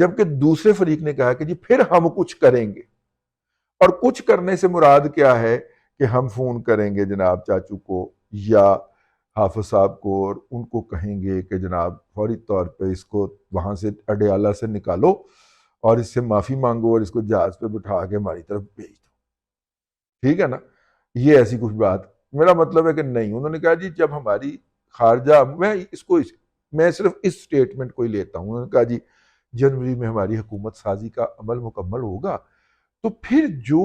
جبکہ دوسرے فریق نے کہا کہ جی پھر ہم کچھ کریں گے، اور کچھ کرنے سے مراد کیا ہے کہ ہم فون کریں گے جناب چاچو کو یا حافظ صاحب کو، اور ان کو کہیں گے کہ جناب فوری طور پہ اس کو وہاں سے اڈیالہ سے نکالو اور اس سے معافی مانگو اور اس کو جہاز پہ بٹھا کے ہماری طرف بھیج دو، ٹھیک ہے نا؟ یہ ایسی کچھ بات، میرا مطلب ہے کہ نہیں، انہوں نے کہا جی جب ہماری خارجہ، میں صرف اس سٹیٹمنٹ کو ہی لیتا ہوں، انہوں نے کہا جی جنوری میں ہماری حکومت سازی کا عمل مکمل ہوگا تو پھر جو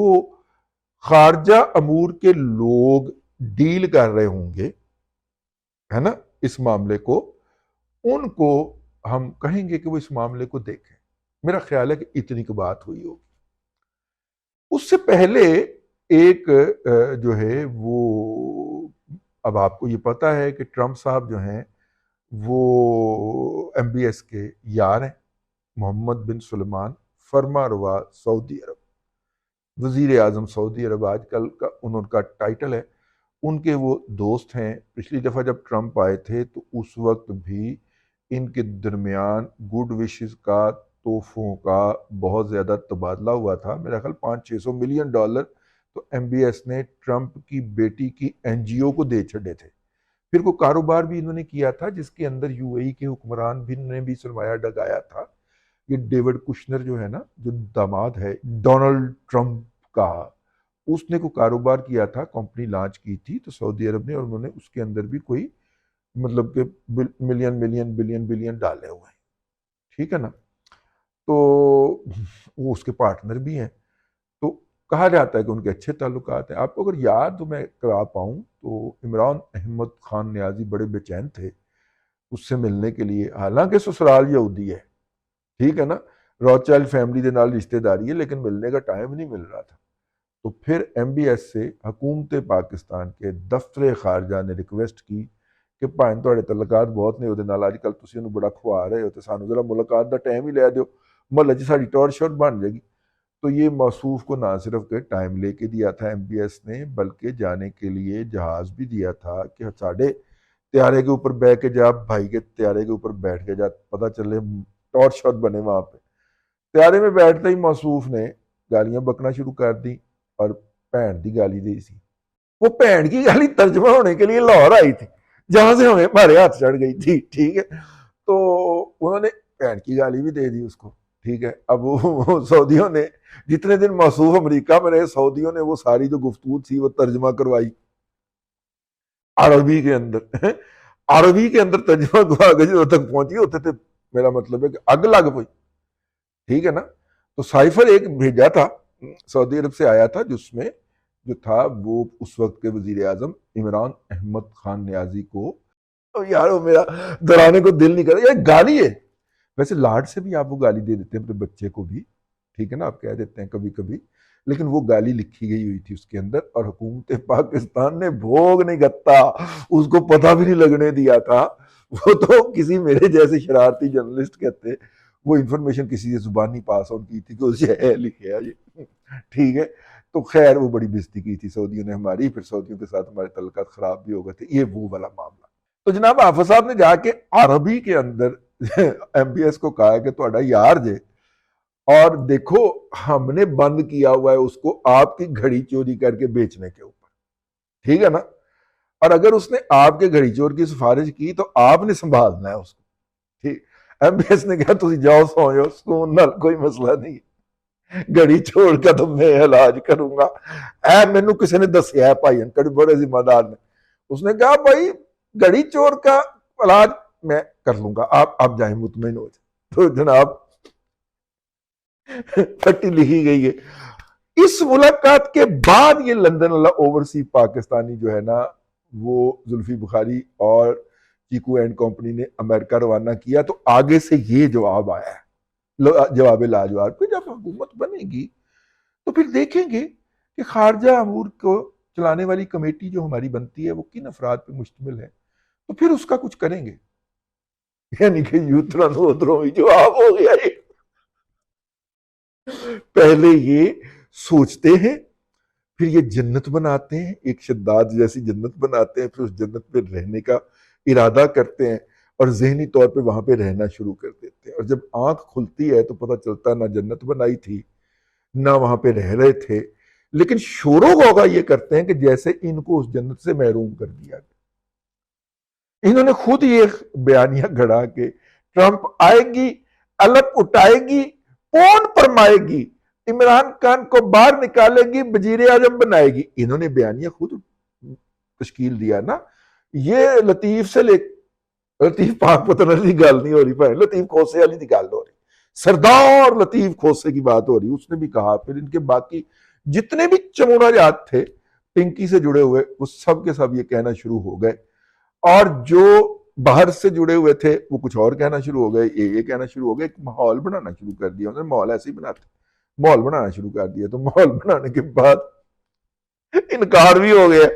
خارجہ امور کے لوگ ڈیل کر رہے ہوں گے ہے نا اس معاملے کو، ان کو ہم کہیں گے کہ وہ اس معاملے کو دیکھیں۔ میرا خیال ہے کہ اتنی کی بات ہوئی ہوگی۔ اس سے پہلے ایک جو ہے وہ، اب آپ کو یہ پتا ہے کہ ٹرمپ صاحب جو ہیں وہ MBS کے یار ہیں، محمد بن سلمان فرما روا سعودی عرب، وزیر اعظم سعودی عرب آج کل کا انہوں کا ٹائٹل ہے، ان کے وہ دوست ہیں۔ پچھلی دفعہ جب ٹرمپ آئے تھے تو اس وقت بھی ان کے درمیان گڈ وشز کا، تحفوں کا بہت زیادہ تبادلہ ہوا تھا، میرا خیال $500-600 ملین تو MBS نے ٹرمپ کی بیٹی کی NGO کو دے چھڑے تھے۔ پھر کوئی کاروبار بھی انہوں نے کیا تھا جس کے اندر UAE کے حکمران بھی نے بھی سرمایہ ڈگایا تھا۔ یہ ڈیوڈ کشنر جو ہے نا، جو داماد ہے ڈونلڈ ٹرمپ کا، اس نے کوئی کاروبار کیا تھا، کمپنی لانچ کی تھی تو سعودی عرب نے، اور انہوں نے اس کے اندر بھی کوئی مطلب کہ بلین ڈالے ہوئے ہیں، ٹھیک ہے نا؟ تو وہ اس کے پارٹنر بھی ہیں، تو کہا جاتا ہے کہ ان کے اچھے تعلقات ہیں۔ آپ کو اگر یاد میں کرا پاؤں تو عمران احمد خان نیازی بڑے بے چین تھے اس سے ملنے کے لیے، حالانکہ سسرال یہودی ہے، ٹھیک ہے نا، روتھشائلڈ فیملی دے نال رشتہ داری ہے، لیکن ملنے کا ٹائم نہیں مل رہا تھا۔ تو پھر MBS سے حکومت پاکستان کے دفتر خارجہ نے ریکویسٹ کی کہ بھائیں تواڈے تعلقات بہت نے، اودے نال اج کل تسی انہوں بڑا کھوا رہے ہو تے سانوں ذرا ملاقات دا ٹائم ہی لے دیو، محلے چ ساڈی ٹور شور بن جائے گی۔ تو یہ موصوف کو نہ صرف کہ ٹائم لے کے دیا تھا MBS نے، بلکہ جانے کے لیے جہاز بھی دیا تھا کہ ساڑھے طیارے کے اوپر بیٹھ کے جا، بھائی کے طیارے کے اوپر بیٹھ کے جا، پتہ چلے ٹور شور بنے وہاں پہ۔ طیارے میں بیٹھتے ہی موصوف نے گالیاں بکنا شروع کر دی اور بہن دی گالی دی سی۔ وہ بہن کی گالی ترجمہ ہونے کے لیے لاہور آئی تھی، جہاں سے ہمیں ہمارے ہاتھ چڑھ گئی تھی، ٹھیک ہے؟ تو انہوں نے بہن کی گالی بھی دے دی اس کو، ٹھیک ہے؟ اب وہ سعودیوں نے جتنے دن موصوف امریکہ میں رہے، سعودیوں نے وہ ساری جو گفتگو تھی وہ ترجمہ کروائی عربی کے اندر، عربی کے اندر ترجمہ کروا کے جو تک پہنچی ہوتے تھے، میرا مطلب ہے کہ اگ لگ پئی، ٹھیک ہے نا؟ تو سائفر ایک بھیجا تھا سعودی عرب سے آیا تھا، جس میں جو تھا وہ اس وقت کے وزیر اعظم عمران احمد خان نیازی کو، یار وہ میرا درانے کو دل نہیں کر رہا، یہ گالی ہے۔ ویسے لاڈ سے بھی آپ وہ گالی دے دیتے ہیں اپنے بچے کو بھی، ٹھیک ہے نا، آپ کہہ دیتے ہیں کبھی کبھی، لیکن وہ گالی لکھی گئی ہوئی تھی اس کے اندر، اور حکومت پاکستان نے بھوگ نہیں گتا، اس کو پتہ بھی نہیں لگنے دیا تھا۔ وہ تو کسی میرے جیسے شرارتی جرنلسٹ کہتے، وہ انفارمیشن کسی سے زبانی پاس آن کی تھی کہ اسے ہے لکھے ہے یہ، ٹھیک ہے؟ تو خیر وہ بڑی بےزتی کی تھی سعودیوں نے ہماری، پھر سعودیوں کے ساتھ ہمارے تعلقات خراب بھی ہو گئے تھے، یہ وہ والا معاملہ۔ تو جناب حافظ صاحب نے جا کے عربی کے اندر MBS کو کہا کہ تہاڈا یار جے، اور دیکھو ہم نے بند کیا ہوا ہے اس کو آپ کی گھڑی چوری کر کے بیچنے کے اوپر، ٹھیک ہے نا؟ اور اگر اس نے آپ کے گھڑی چور کی سفارش کی تو آپ نے سنبھالنا ہے اس کو، ٹھیک؟ MBS نے کہا تسی جاؤ سو جاؤ، سکون نال، کوئی مسئلہ نہیں، گھڑی چور کا تو میں علاج کروں گا، اے مینوں کسی نے دسیا ہے بھائی انکڑ بڑے ذمہ دار نے، اس نے کہا بھائی گھڑی چور کا علاج میں کر لوں گا، آپ جائیں مطمئن ہو جائیں۔ تو جناب پھٹی لکھی گئی ہے۔ اس ملاقات کے بعد یہ لندن والا اوورسی پاکستانی جو ہے نا، وہ زلفی بخاری اور چیکو اینڈ کمپنی نے امریکہ روانہ کیا، تو آگے سے یہ جواب آیا ہے، جواب لاجواب، کہ جب حکومت بنے گی تو پھر دیکھیں گے کہ خارجہ امور کو چلانے والی کمیٹی جو ہماری بنتی ہے وہ کن افراد پہ مشتمل ہے، تو پھر اس کا کچھ کریں گے۔ یعنی کہ یوترن ودروں ہی جواب ہو گیا یہ، پہلے یہ سوچتے ہیں، پھر یہ جنت بناتے ہیں، ایک شداد جیسی جنت بناتے ہیں، پھر اس جنت پہ رہنے کا ارادہ کرتے ہیں، اور ذہنی طور پہ وہاں پہ رہنا شروع کر دیتے ہیں، اور جب آنکھ کھلتی ہے تو پتہ چلتا نہ جنت بنائی تھی نہ وہاں پہ رہ رہے تھے، لیکن شور و غوغا یہ کرتے ہیں کہ جیسے ان کو اس جنت سے محروم کر دیا گیا۔ انہوں نے خود یہ بیانیہ گھڑا کہ ٹرمپ آئے گی، الگ اٹھائے گی، پون فرمائے گی، عمران خان کو باہر نکالے گی، وزیر اعظم بنائے گی۔ انہوں نے بیانیہ خود تشکیل دیا نا۔ یہ لطیف سے لطیف پاک پتن والی گل نہیں ہو رہی بھائی، لطیف کھوسے والی دی گل ہو رہی، سردار لطیف کھوسے کی بات ہو رہی۔ اس نے بھی کہا، پھر ان کے باقی جتنے بھی چمونا جات تھے پنکی سے جڑے ہوئے وہ سب کے سب یہ کہنا شروع ہو گئے، اور جو باہر سے جڑے ہوئے تھے وہ کچھ اور کہنا شروع ہو گئے، یہ کہنا شروع ہو گئے، ایک ماحول بنانا شروع کر دیا انہوں نے۔ ماحول ایسے ہی بناتے، ماحول بنانا شروع کر دیا، تو ماحول بنانے کے بعد انکار بھی ہو گیا۔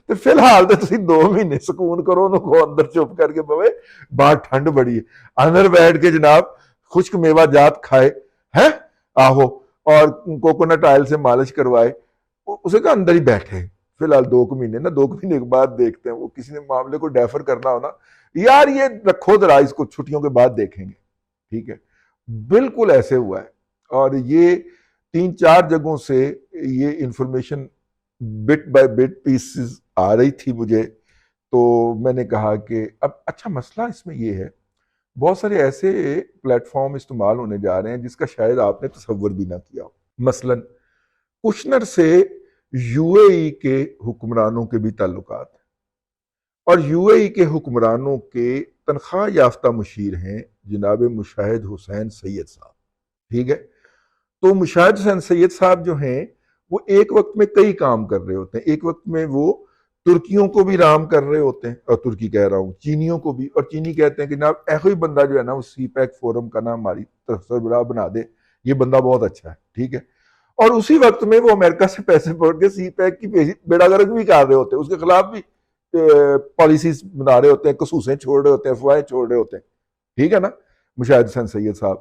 تو فی الحال تو تسی 2 مہینے سکون کرو، انہوں کو اندر چپ کر کے بوے، باہر ٹھنڈ بڑی ہے، اندر بیٹھ کے جناب خشک میوہ جات کھائے ہیں آہو، اور کوکونٹ آئل سے مالش کروائے، اسے کہا اندر ہی بیٹھے فی الحال 2 مہینے نا، 2 مہینے کے بعد دیکھتے ہیں۔ وہ کسی نے معاملے کو ڈیفر کرنا ہونا، یار یہ رکھو ذرا اس کو، چھٹیوں کے بعد دیکھیں گے، ٹھیک ہے۔ بالکل ایسے ہوا ہے، اور یہ 3-4 جگہوں سے یہ information bit by bit pieces آ رہی تھی مجھے، تو میں نے کہا کہ اب اچھا مسئلہ اس میں یہ ہے، بہت سارے ایسے پلیٹ فارم استعمال ہونے جا رہے ہیں جس کا شاید آپ نے تصور بھی نہ کیا ہو۔ مثلا کشنر سے یو اے ای کے حکمرانوں کے بھی تعلقات ہیں، اور یو اے ای کے حکمرانوں کے تنخواہ یافتہ مشیر ہیں جناب مشاہد حسین سید صاحب، ٹھیک ہے۔ تو مشاہد حسین سید صاحب جو ہیں وہ ایک وقت میں کئی کام کر رہے ہوتے ہیں، ایک وقت میں وہ ترکیوں کو بھی رام کر رہے ہوتے ہیں، اور ترکی کہہ رہا ہوں چینیوں کو بھی، اور چینی کہتے ہیں کہ جناب ایسا ہی بندہ جو ہے نا وہ سی پیک فورم کا نام ہماری طرف سربراہ بنا دے، یہ بندہ بہت اچھا ہے، ٹھیک ہے۔ اور اسی وقت میں وہ امریکہ سے پیسے پکڑ کے سی پیک کی بیڑا گرک بھی کر رہے ہوتے ہیں، اس کے خلاف بھی پالیسیز بنا رہے ہوتے ہیں، خصوصیں چھوڑ رہے ہوتے ہیں، افواہیں چھوڑ رہے ہوتے ہیں، ٹھیک ہے نا، مشاہد حسین سید صاحب۔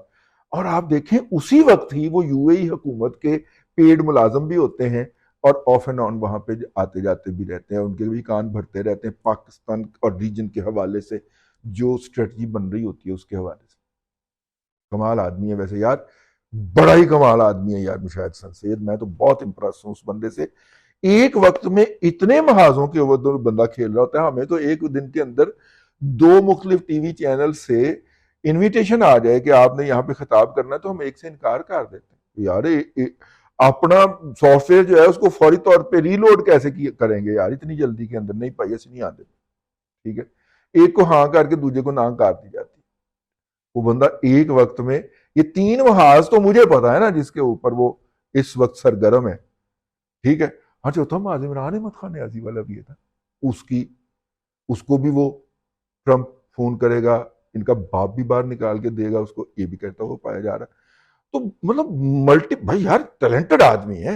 اور آپ دیکھیں اسی وقت ہی وہ یو اے ای حکومت کے پیڈ ملازم بھی ہوتے ہیں، اور آف اینڈ آن وہاں پہ آتے جاتے بھی رہتے ہیں، ان کے بھی کان بھرتے رہتے ہیں پاکستان اور ریجن کے حوالے سے، جو اسٹریٹجی بن رہی ہوتی ہے اس کے حوالے سے۔ کمال آدمی ہے ویسے یار، بڑا ہی کمال آدمی ہے یار مشاہد حسین سید، میں تو بہت امپریس ہوں اس بندے سے۔ ایک وقت میں اتنے محاذوں کے اوپر بندہ کھیل رہا ہوتا ہے، ہمیں تو ایک دن کے اندر 2 مختلف ٹی وی چینل سے انویٹیشن آ جائے کہ آپ نے یہاں پہ خطاب کرنا ہے، تو ہم ایک سے انکار کر دیتے ہیں۔ یار اپنا سافٹ ویئر جو ہے اس کو فوری طور پہ ری لوڈ کیسے کریں گے یار اتنی جلدی کے اندر؟ نہیں پائی ایسے نہیں آتے، ٹھیک ہے۔ ایک کو ہاں کر کے دوسرے کو نہ کر دی جاتی، وہ بندہ ایک وقت میں یہ 3 محاذ تو مجھے پتا ہے نا جس کے اوپر وہ اس وقت سرگرم ہے، ٹھیک ہے۔ ہاں چوتھا معاذ عمران احمد خان نیازی والا بھی تھا، اس کو بھی وہ ٹرمپ فون کرے گا، ان کا باپ بھی باہر نکال کے دے گا اس کو، یہ بھی کہتا ہوا پایا جا رہا ہے۔ تو مطلب ملٹی بھائی یار ٹیلنٹڈ آدمی ہے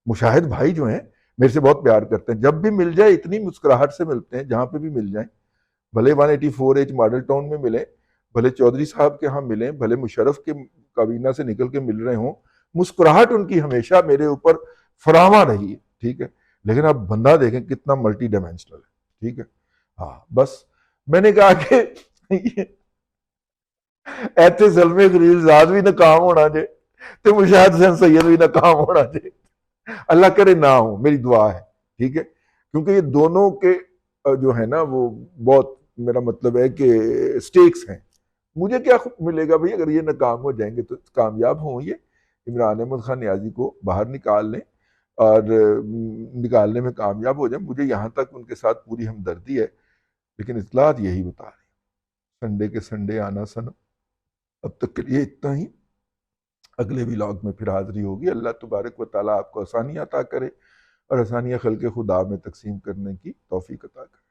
مشاہد بھائی، جو ہیں میرے سے بہت پیار کرتے ہیں، جب بھی مل جائے اتنی مسکراہٹ سے ملتے ہیں، جہاں پہ بھی مل جائیں، بھلے 184H ماڈل ٹاؤن میں ملیں، بھلے چودھری صاحب کے ہاں ملیں، بھلے مشرف کے کابینہ سے نکل کے مل رہے ہوں، مسکراہٹ ان کی ہمیشہ میرے اوپر فراواں رہی ہے، ٹھیک ہے۔ لیکن آپ بندہ دیکھیں کتنا ملٹی ڈائمینشنل ہے، ٹھیک ہے۔ ہاں بس میں نے کہا کہ ایتھے زلمے خلیل زاد بھی ناکام ہونا جے، تو مشاہد حسین سید بھی ناکام ہونا جے، اللہ کرے نہ ہو، میری دعا ہے، ٹھیک ہے۔ کیونکہ یہ دونوں کے جو ہے نا وہ بہت، میرا مطلب ہے کہ سٹیکس ہیں۔ مجھے کیا ملے گا بھئی اگر یہ ناکام ہو جائیں گے، تو کامیاب ہوں یہ عمران احمد خان نیازی کو باہر نکال لیں اور نکالنے میں کامیاب ہو جائیں، مجھے یہاں تک ان کے ساتھ پوری ہمدردی ہے، لیکن اطلاعات یہی بتا رہی ہیں۔ سنڈے کے سنڈے آنا سنم، اب تک کے لیے اتنا ہی، اگلے ولاگ میں پھر حاضری ہوگی۔ اللہ تبارک و تعالیٰ آپ کو آسانیاں عطا کرے، اور آسانیاں خلق خدا میں تقسیم کرنے کی توفیق عطا کرے۔